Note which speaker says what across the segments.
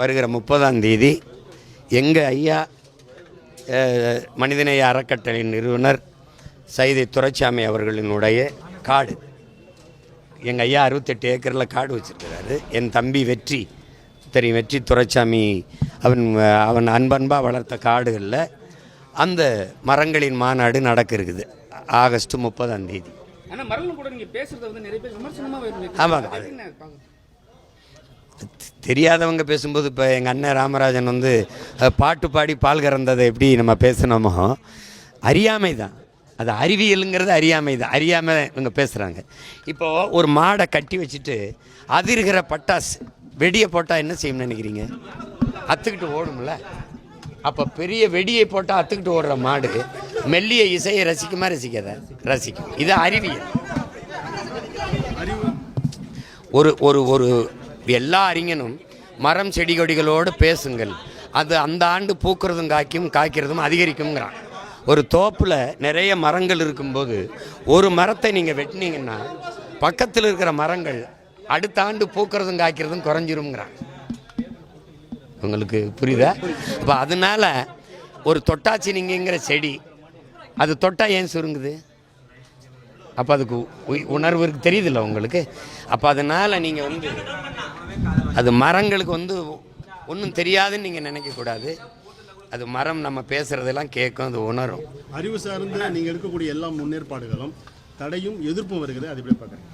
Speaker 1: வருகிற 30ஆம் தேதி எங்கள் ஐயா மனிதநேய அறக்கட்டளையின் நிறுவனர் சைதை துரைசாமி அவர்களினுடைய காடு. எங்கள் ஐயா 68 ஏக்கரில் காடு வச்சுருக்கிறாரு. என் தம்பி வெற்றி தெரியும், வெற்றி துரைசாமி, அவன் அன்பன்பாக வளர்த்த காடுகளில் அந்த மரங்களின் மாநாடு நடக்க இருக்குது ஆகஸ்ட் 30ஆம் தேதி. ஆமாங்க, தெரியாதவங்க பேசும்போது இப்போ எங்கள் அண்ணன் ராமராஜன் பாட்டு பாடி பால் கறந்ததை எப்படி நம்ம பேசினோமோ அறியாமை தான், அது அறிவியலுங்கிறது அறியாமை தான். அறியாமல் இவங்க பேசுகிறாங்க. இப்போது ஒரு மாடை கட்டி வச்சுட்டு அதிர்கிற பட்டாசு வெடியை போட்டால் என்ன செய்யணும்னு நினைக்கிறீங்க? அத்துக்கிட்டு ஓடும்ல. அப்போ பெரிய வெடியை போட்டால் அத்துக்கிட்டு ஓடுற மாடு மெல்லிய இசையை ரசிக்குமா ரசிக்காத? ரசிக்கும். இது அறிவியல். ஒரு ஒரு ஒரு எல்லா அறிஞனும் மரம் செடி கொடிகளோடு பேசுங்கள், அது அந்த ஆண்டு பூக்கிறதும் காய்க்கிறதும் அதிகரிக்குங்கிறான். ஒரு தோப்பில் நிறைய மரங்கள் இருக்கும்போது ஒரு மரத்தை நீங்கள் வெட்டினீங்கன்னா பக்கத்தில் இருக்கிற மரங்கள் அடுத்த ஆண்டு பூக்கிறதும் காய்க்கிறதும் குறைஞ்சிருங்கிறான். உங்களுக்கு புரியுதா? அப்போ அதனால் ஒரு தொட்டாச்சினிங்கிற செடி அது தொட்டால் ஏன் சுருங்குது? அப்போ அதுக்கு உணர்வு தெரியுதில்ல உங்களுக்கு. அப்போ அதனால் நீங்கள் அது மரங்களுக்கு ஒன்றும் தெரியாதுன்னு நீங்கள் நினைக்கக்கூடாது. அது மரம் நம்ம பேசுகிறதெல்லாம் கேட்கும், அது உணரும்.
Speaker 2: அறிவு சார்ந்த நீங்கள் எடுக்கக்கூடிய எல்லா முன்னேற்பாடுகளும் தடையும் எதிர்ப்பும் வருகிறது, அது எப்படி பார்க்குறேன்?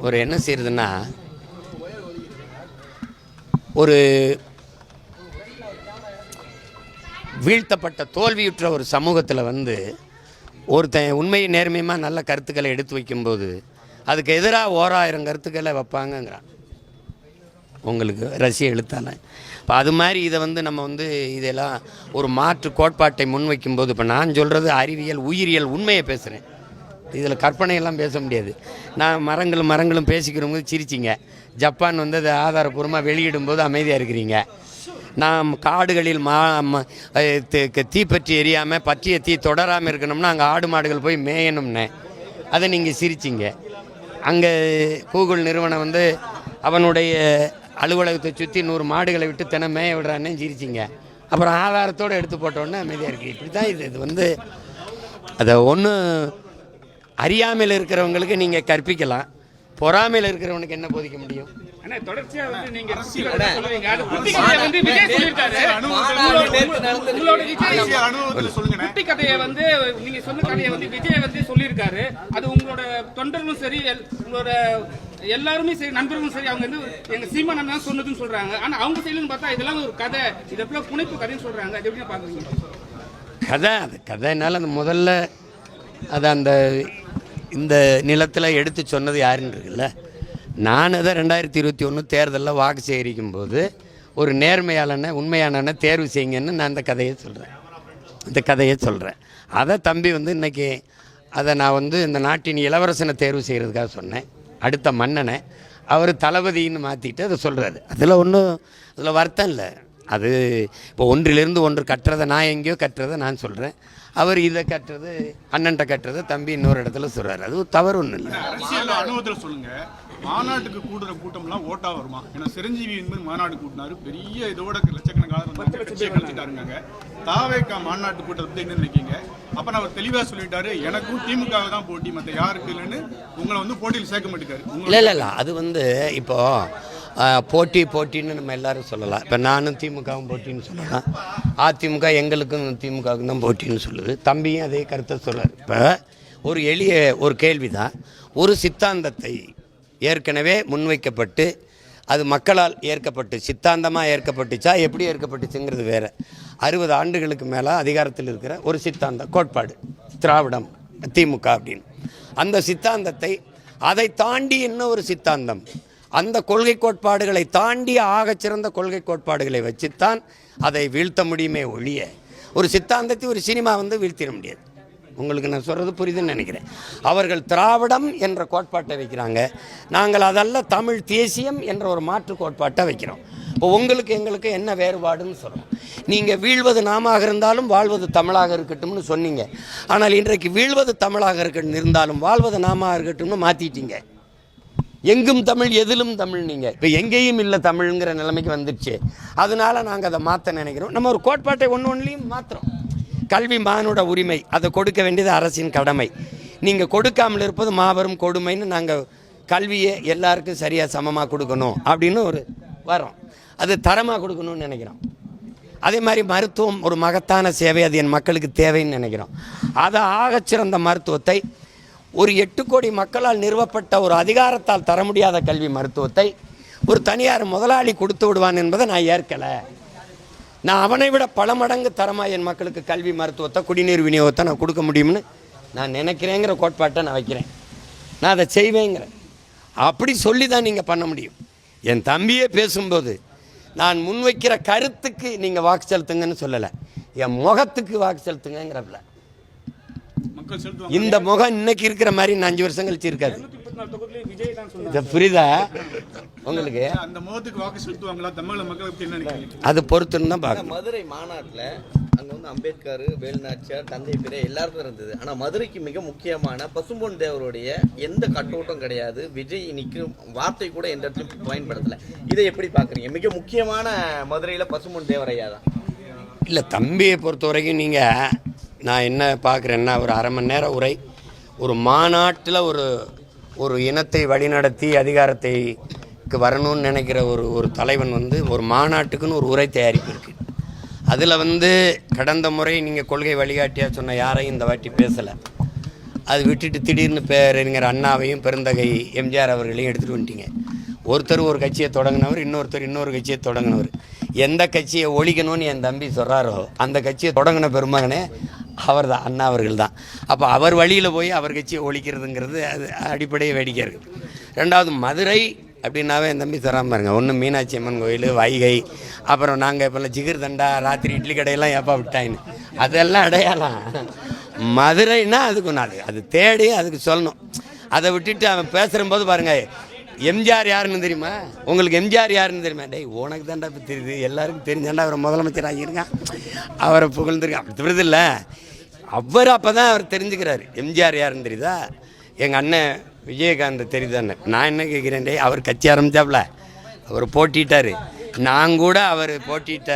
Speaker 1: ஒரு என்ன செய்யறதுன்னா, ஒரு வீழ்த்தப்பட்ட தோல்வியுற்ற ஒரு சமூகத்தில் ஒருத்தன் உண்மையை நேர்மையமாக நல்ல கருத்துக்களை எடுத்து வைக்கும்போது அதுக்கு எதிராக 1000 கருத்துக்களை வைப்பாங்கங்கிறான். உங்களுக்கு ரசிய எழுத்தால இப்போ அது மாதிரி இதை நம்ம இதெல்லாம் ஒரு மாற்று கோட்பாட்டை முன்வைக்கும்போது, இப்போ நான் சொல்கிறது அறிவியல் உயிரியல் உண்மையை பேசுகிறேன். இதில் கற்பனையெல்லாம் பேச முடியாது. நான் மரங்களும் பேசிக்கிறவங்க சிரிச்சிங்க. ஜப்பான் அதை ஆதாரபூர்வமாக வெளியிடும்போது அமைதியாக இருக்கிறீங்க. நாம் காடுகளில் தீப்பற்றி எரியாமல் பற்றிய தீ தொடராமல் இருக்கணும்னா அங்கே ஆடு மாடுகள் போய் மேயணும்னே, அதை நீங்கள் சிரிச்சிங்க. அங்கே கூகுள் நிறுவனம் அவனுடைய அலுவலகத்தை சுற்றி 100 மாடுகளை விட்டு தினம் மேய விடுறான்னு சிரிச்சிங்க. அப்புறம் ஆதாரத்தோடு எடுத்து போட்டோன்னே அமைதியாக இருக்குது. இப்படி தான் இது அதை அறியாமையில் இருக்கிறவங்களுக்கு நீங்கள் கற்பிக்கலாம், பொறாமையில் இருக்கிறவனுக்கு என்ன போதிக்க முடியும்?
Speaker 3: எல்லாருமே சரி, நண்பர்களும் சரி, அவங்க எங்க சீமான் தான் சொன்னதுன்னு சொல்றாங்க. ஆனா அவங்க சைடுன்னு பார்த்தா இதெல்லாம் ஒரு கதை, இதெல்லாம் புனைப்பு கதைன்னு சொல்றாங்க. அது எப்படி பாக்குறீங்க?
Speaker 1: கதைனால அந்த முதல்ல அதை இந்த நிலத்தில் எடுத்து சொன்னது யாருன்னு இருக்குல்ல. நான் அதை 2021 தேர்தலில் வாக்கு சேகரிக்கும் போது ஒரு நேர்மையாளனை உண்மையானனை தேர்வு செய்யுங்கன்னு நான் இந்த கதையை சொல்கிறேன். அதை தம்பி இன்றைக்கி அதை நான் இந்த நாட்டின் இளவரசனை தேர்வு செய்கிறதுக்காக சொன்னேன். அடுத்த மன்னனை அவர் தளபதின்னு மாற்றிட்டு அதை சொல்கிறாரு. அதில் வருத்தம் இல்லை. அது இப்போ ஒன்றிலிருந்து ஒன்று கட்டுறதை நான் எங்கேயோ கட்டுறதை நான் சொல்கிறேன். அவர் இதை கட்டுறது, அண்ணன்ட்ட கட்டுறது தம்பி இன்னொரு இடத்துல சொல்கிறாரு. அது தவறு ஒன்றும் இல்லை.
Speaker 2: அரசியல் அனுபவத்தில் சொல்லுங்கள், மாநாட்டுக்கு கூடுற கூட்டம்லாம் ஓட்டா வருமா? ஏன்னா சிரஞ்சீவி என்பது மாநாடு கூட்டினாரு, பெரிய இதோட லட்சக்கணக்காக தாவேக்கா மாநாட்டு கூட்டத்தை பற்றி என்ன நினைக்கிங்க? அப்போ நான் அவர் தெளிவாக சொல்லிட்டாரு, எனக்கும் திமுக தான் போட்டி, மற்ற யாருக்கு இல்லைன்னு உங்களை போட்டியில் சேர்க்க மாட்டேங்காரு.
Speaker 1: இல்லை அது இப்போது போட்டின்னு நம்ம எல்லாரும் சொல்லலாம். இப்போ நானும் திமுகவும் போட்டின்னு சொல்லலாம், அதிமுக எங்களுக்கும் திமுகவுக்கும் தான் போட்டின்னு சொல்லுது. தம்பியும் அதே கருத்தை சொல்கிறார். இப்போ ஒரு எளிய ஒரு கேள்வி தான். ஒரு சித்தாந்தத்தை ஏற்கனவே முன்வைக்கப்பட்டு அது மக்களால் ஏற்கப்பட்டு சித்தாந்தமாக ஏற்கப்பட்டுச்சா எப்படி ஏற்கப்பட்டுச்சுங்கிறது வேறு. 60 ஆண்டுகளுக்கு மேலே அதிகாரத்தில் இருக்கிற ஒரு சித்தாந்த கோட்பாடு திராவிடம் திமுக அப்படின்னு, அந்த சித்தாந்தத்தை அதை தாண்டி இன்னும் ஒரு சித்தாந்தம், அந்த கொள்கை கோட்பாடுகளை தாண்டி ஆகச்சிறந்த கொள்கை கோட்பாடுகளை வச்சுத்தான் அதை வீழ்த்த முடியுமே ஒழிய ஒரு சித்தாந்தத்தை ஒரு சினிமா வீழ்த்திட முடியாது. உங்களுக்கு நான் சொல்கிறது புரியுதுன்னு நினைக்கிறேன். அவர்கள் திராவிடம் என்ற கோட்பாட்டை வைக்கிறாங்க, நாங்கள் அதெல்லாம் தமிழ் தேசியம் என்ற ஒரு மாற்று கோட்பாட்டை வைக்கிறோம். இப்போ எங்களுக்கு என்ன வேறுபாடுன்னு சொல்கிறோம். நீங்கள் வீழ்வது நாமாக இருந்தாலும் வாழ்வது தமிழாக இருக்கட்டும்னு சொன்னீங்க. ஆனால் இன்றைக்கு வீழ்வது தமிழாக இருக்கட்டும் இருந்தாலும் வாழ்வது நாமாக இருக்கட்டும்னு மாற்றிட்டீங்க. எங்கும் தமிழ் எதிலும் தமிழ். நீங்கள் இப்போ எங்கேயும் இல்லை தமிழ்ங்கிற நிலைமைக்கு வந்துடுச்சு. அதனால நாங்கள் அதை மாற்ற நினைக்கிறோம். நம்ம ஒரு கோட்பாட்டை ஒன்றுலையும் மாற்றுறோம். கல்வி மானுட உரிமை, அதை கொடுக்க வேண்டியது அரசின் கடமை. நீங்கள் கொடுக்காமல் இருப்பது மாபெரும் கொடுமைன்னு நாங்கள் கல்வியை எல்லாருக்கும் சரியாக சமமாக கொடுக்கணும் அப்படின்னு ஒரு வரோம். அது தரமாக கொடுக்கணும்னு நினைக்கிறோம். அதே மாதிரி மருத்துவம் ஒரு மகத்தான சேவை, அது என் மக்களுக்கு தேவைன்னு நினைக்கிறோம். அதை ஆகச்சிறந்த மருத்துவத்தை ஒரு 8 கோடி மக்களால் நிறுவப்பட்ட ஒரு அதிகாரத்தால் தர முடியாத கல்வி மருத்துவத்தை ஒரு தனியார் முதலாளி கொடுத்து விடுவான் என்பதை நான் ஏற்கலை. நான் அவனை விட பல மடங்கு தரமாக என் மக்களுக்கு கல்வி மருத்துவத்தை குடிநீர் விநியோகத்தை நான் கொடுக்க முடியும்னு நான் நினைக்கிறேங்கிற கோட்பாட்டை நான் வைக்கிறேன். நான் அதை செய்வேங்கிறேன். அப்படி சொல்லி தான் நீங்கள் பண்ண முடியும். என் தம்பியே பேசும்போது நான் முன்வைக்கிற கருத்துக்கு நீங்கள் வாக்கு செலுத்துங்கன்னு சொல்லலை, என் முகத்துக்கு வாக்கு செலுத்துங்கிறப்பல. இந்த முகம் இன்னைக்கு இருக்கிற மாதிரி நான் 5 வருஷம் கழிச்சு இருக்காது. புரியுதா உங்களுக்கு?
Speaker 2: அந்த முகத்துக்கு வாக்கு செலுத்துவாங்களா தமிழக மக்களுக்கு?
Speaker 1: அது பொறுத்துன்னு தான் பார்க்கணும்.
Speaker 4: மதுரை மாநாட்டில் அங்கே வந்து அம்பேத்கர், வேலுநாச்சியார், தந்தை பெரிய எல்லாருக்கும் இருந்தது. ஆனால் மதுரைக்கு மிக முக்கியமான பசும்பொன் தேவருடைய எந்த கட்டோட்டம் கிடையாது. விஜய் இன்னைக்கு வார்த்தை கூட எந்த இடத்துலையும் பயன்படுத்தலை. இதை எப்படி பார்க்குறீங்க? மிக முக்கியமான மதுரையில் பசும்பொன் தேவரையா தான்.
Speaker 1: இல்லை, தம்பியை பொறுத்த வரைக்கும் நீங்கள் நான் என்ன பார்க்குறேன்னா, ஒரு அரை மணி நேரம் உரை, ஒரு மாநாட்டில் ஒரு இனத்தை வழிநடத்தி அதிகாரத்தைக்கு வரணும்னு நினைக்கிற ஒரு தலைவன் வந்து ஒரு மாநாட்டுக்குன்னு ஒரு உரை தயாரிப்பு இருக்குது. அதில் வந்து கடந்த முறை நீங்கள் கொள்கை வழிகாட்டியாக சொன்ன யாரையும் இந்த வாட்டி பேசலை. அது விட்டுட்டு திடீர்னு பேரறிஞர் அண்ணாவையும் பெருந்தகை எம்ஜிஆர் அவர்களையும் எடுத்துகிட்டு வந்துட்டீங்க. ஒருத்தர் ஒரு கட்சியை தொடங்கினவர், இன்னொருத்தர் இன்னொரு கட்சியை தொடங்கினவர். எந்த கட்சியை ஒழிக்கணும்னு என் தம்பி சொல்கிறாரோ அந்த கட்சியை தொடங்கின பெருமகனே அவர் தான், அண்ணா அவர்கள் தான். அப்போ அவர் வழியில் போய் அவர் கட்சியை ஒழிக்கிறதுங்கிறது அது அடிப்படையை வேடிக்கை இருக்குது. ரெண்டாவது, மதுரை அப்படின்னாவே என் தம்பி தராமல் பாருங்க. ஒன்று மீனாட்சி அம்மன் கோயில், வைகை, அப்புறம் நாங்கள் இப்போ ஜிகிர் தண்டா, ராத்திரி இட்லி கடையெல்லாம் ஏப்பா விட்டாயின்னு அதெல்லாம் அடையாளம். மதுரைன்னா அதுக்கு ஒன்று, அது தேடி அதுக்கு சொல்லணும். அதை விட்டுட்டு அவன் பேசுகிறம்போது பாருங்கள், எம்ஜிஆர் யாருன்னு தெரியுமா உங்களுக்கு? எம்ஜிஆர் யாருன்னு தெரியுமா? டேய் உனக்கு தாண்டா இப்போ தெரியுது, எல்லாருக்கும் தெரிஞ்சாண்டா அவரை முதலமைச்சர் ஆகியிருக்கான், அவரை புகழ்ந்துருக்கான். அப்படி தெரியுது இல்லை, அவர் அப்போ தான் அவர் தெரிஞ்சுக்கிறாரு எம்ஜிஆர் யாருன்னு தெரியுதா. எங்கள் அண்ணன் விஜயகாந்த் தெரியுதாண்ணே. நான் என்ன கேட்குறேன், டே அவர் கட்சி ஆரம்பித்தாப்புல அவர் போட்டிட்டார். நான் கூட அவர் போட்டிட்ட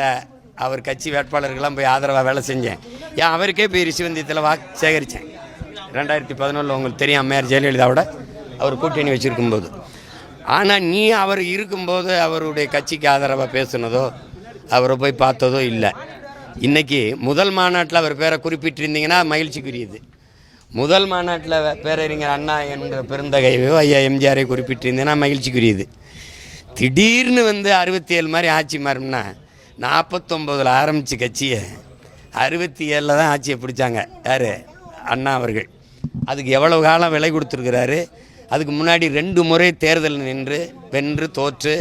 Speaker 1: அவர் கட்சி வேட்பாளர்கள்லாம் போய் ஆதரவாக வேலை செஞ்சேன். ஏன் அவருக்கே போய் ரிஷிவந்தியத்தில் வாக்கு சேகரித்தேன். 2011 உங்களுக்கு தெரியும், அம்மையார் ஜெயலலிதாவோட அவர் கூட்டணி வச்சுருக்கும்போது. ஆனால் நீ அவர் இருக்கும்போது அவருடைய கட்சிக்கு ஆதரவாக பேசுனதோ அவரை போய் பார்த்ததோ இல்லை. இன்றைக்கி முதல் மாநாட்டில் அவர் பேரை குறிப்பிட்டிருந்தீங்கன்னா மகிழ்ச்சிக்குரியது. முதல் மாநாட்டில் பேரறிஞர் அண்ணா என்கிற பெருந்தகையோ ஐயா எம்ஜிஆரை குறிப்பிட்டிருந்தீங்கன்னா மகிழ்ச்சிக்குரியது. திடீர்னு வந்து 67 மாதிரி ஆட்சி மாறும்னா 49 ஆரம்பித்த கட்சியை 67 தான் ஆட்சியை பிடிச்சாங்க. யார்? அண்ணா அவர்கள். அதுக்கு எவ்வளவு காலம் விலை கொடுத்துருக்கிறாரு. அதுக்கு முன்னாடி 2 முறை தேர்தல் நின்று வென்று தோற்று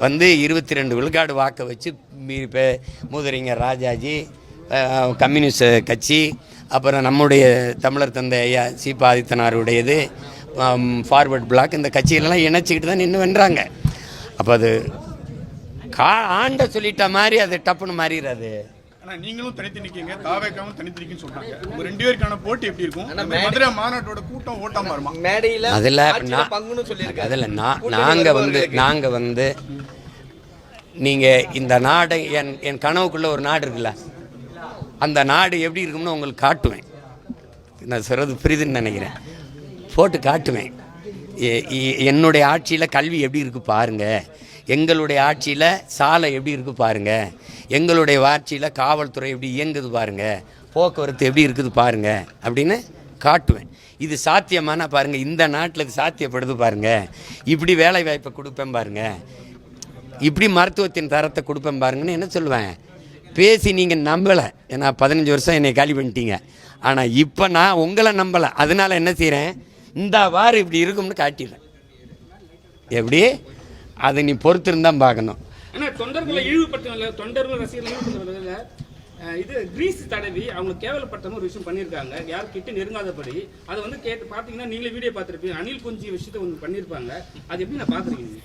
Speaker 1: வந்து 22 விழுக்காடு வாக்கை வச்சு மூதறிஞர் ராஜாஜி, கம்யூனிஸ்ட் கட்சி, அப்புறம் நம்முடைய தமிழர் தந்தை ஐயா சீபா ஆதித்தனாருடையது, ஃபார்வர்ட் பிளாக், இந்த கட்சிகளெல்லாம் இணைச்சிக்கிட்டு தான் நின்று வென்றாங்க. அப்போ அது ஆண்ட சொல்லிட்ட மாதிரி அது டப்புன்னு மாறிடுறாது.
Speaker 2: ஆனால் நீங்களும் தனித்து நிற்கீங்க, தாவேக்காவும் தனித்து நிற்குன்னு சொல்கிறாங்க. உங்கள் 2 பேருக்கான போட்டி எப்படி இருக்கும்? மதுரை மாநாட்டோட கூட்டம் ஓட்டாமல் வருமா?
Speaker 4: மேடையில்
Speaker 1: அதில்
Speaker 4: அதில்
Speaker 1: நாங்கள் வந்து நீங்கள் இந்த நாடை என் கனவுக்குள்ளே ஒரு நாடு இருக்குல்ல, அந்த நாடு எப்படி இருக்கும்னு உங்களுக்கு காட்டுவேன். நான் சொல்கிறது புரியுதுன்னு நினைக்கிறேன். போட்டு காட்டுவேன். என்னுடைய ஆட்சியில் கல்வி எப்படி இருக்குது பாருங்கள், எங்களுடைய ஆட்சியில் சாலை எப்படி இருக்குது பாருங்கள், எங்களுடைய ஆட்சியில் காவல்துறை எப்படி இயங்குது பாருங்கள், போக்குவரத்து எப்படி இருக்குது பாருங்கள் அப்படின்னு காட்டுவேன். இது சாத்தியமான பாருங்கள், இந்த நாட்டில் இது சாத்தியப்படுது பாருங்கள், இப்படி வேலை வாய்ப்பை கொடுப்பேன் பாருங்கள், இப்படி மருத்துவத்தின் தரத்தை கொடுப்பேன் பாருங்கன்னு என்ன சொல்லுவேன். பேசி நீங்கள் நம்பலை. ஏன்னா 15 வருஷம் என்னை காலி பண்ணிட்டீங்க. ஆனால் இப்போ நான் உங்களை நம்பலை. அதனால என்ன செய்கிறேன், இந்த வாரம் இப்படி இருக்கும்னு காட்டிடுறேன். எப்படி அதை நீ பொறுத்திருந்தான் பார்க்கணும்.
Speaker 3: ஆனால் தொண்டர்களை இழிவுபடுத்த, தொண்டர்கள் ரசிகர்கள் இது கிரீஸ் தடவி அவங்க கேவலப்பட்ட ஒரு விஷயம் பண்ணியிருக்காங்க. யாரும் கிட்ட நெருங்காதபடி அதை வந்து கேட்டு பார்த்தீங்கன்னா நீங்களே வீடியோ பார்த்துருப்பீங்க. அணில் குஞ்சு விஷயத்தை ஒன்று பண்ணியிருப்பாங்க. அது எப்படி நான் பார்க்குறீங்க?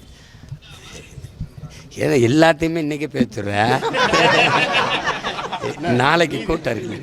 Speaker 1: ஏன்னா எல்லாத்தையுமே இன்றைக்கே பேசுகிறேன். நாளைக்கு கூட்டம் இருக்கு.